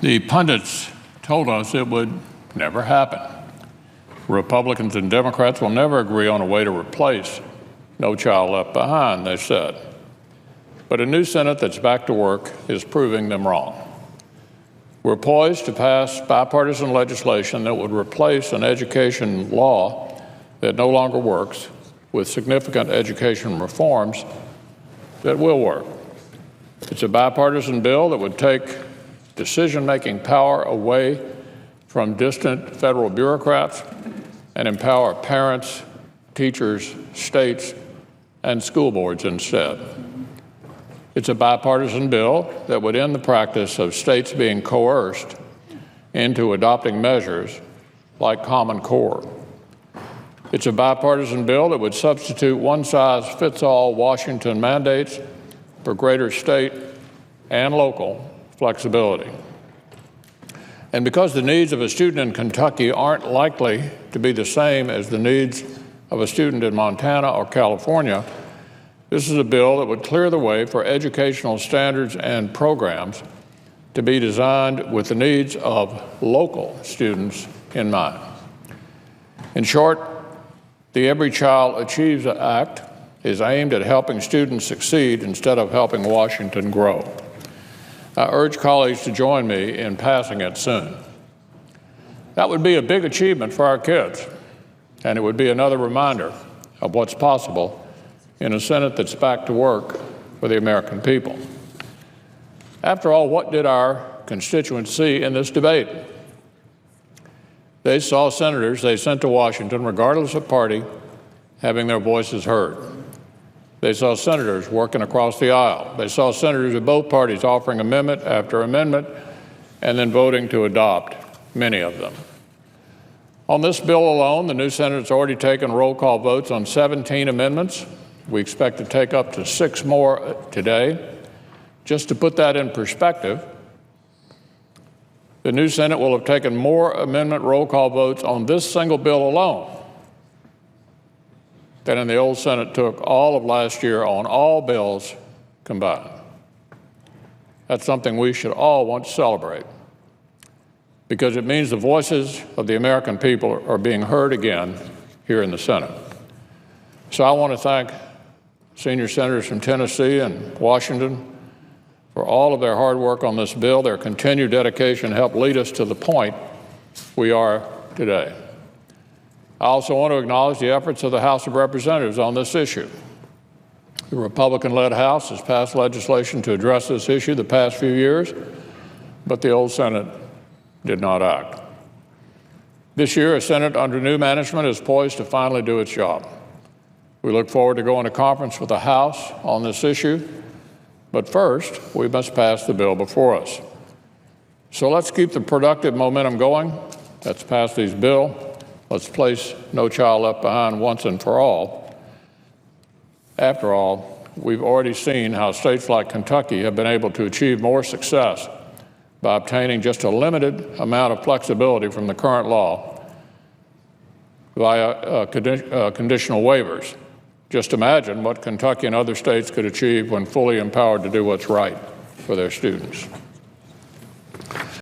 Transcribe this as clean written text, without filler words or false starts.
The pundits told us it would never happen. Republicans and Democrats will never agree on a way to replace No Child Left Behind, they said. But a new Senate that's back to work is proving them wrong. We're poised to pass bipartisan legislation that would replace an education law that no longer works with significant education reforms that will work. It's a bipartisan bill that would take decision-making power away from distant federal bureaucrats and empower parents, teachers, states, and school boards instead. It's a bipartisan bill that would end the practice of states being coerced into adopting measures like Common Core. It's a bipartisan bill that would substitute one-size-fits-all Washington mandates for greater state and local flexibility. And because the needs of a student in Kentucky aren't likely to be the same as the needs of a student in Montana or California, this is a bill that would clear the way for educational standards and programs to be designed with the needs of local students in mind. In short, the Every Child Achieves Act is aimed at helping students succeed instead of helping Washington grow. I urge colleagues to join me in passing it soon. That would be a big achievement for our kids, and it would be another reminder of what's possible in a Senate that's back to work for the American people. After all, what did our constituents see in this debate? They saw senators they sent to Washington, regardless of party, having their voices heard. They saw senators working across the aisle. They saw senators of both parties offering amendment after amendment and then voting to adopt many of them. On this bill alone, the new Senate has already taken roll call votes on 17 amendments. We expect to take up to 6 more today. Just to put that in perspective, the new Senate will have taken more amendment roll call votes on this single bill alone than in the old Senate took all of last year on all bills combined. That's something we should all want to celebrate, because it means the voices of the American people are being heard again here in the Senate. So I want to thank senior senators from Tennessee and Washington for all of their hard work on this bill. Their continued dedication helped lead us to the point we are today. I also want to acknowledge the efforts of the House of Representatives on this issue. The Republican-led House has passed legislation to address this issue the past few years, but the old Senate did not act. This year, a Senate under new management is poised to finally do its job. We look forward to going to conference with the House on this issue, but first, we must pass the bill before us. So let's keep the productive momentum going. Let's pass this bill. Let's place No Child Left Behind once and for all. After all, we've already seen how states like Kentucky have been able to achieve more success by obtaining just a limited amount of flexibility from the current law via conditional waivers. Just imagine what Kentucky and other states could achieve when fully empowered to do what's right for their students.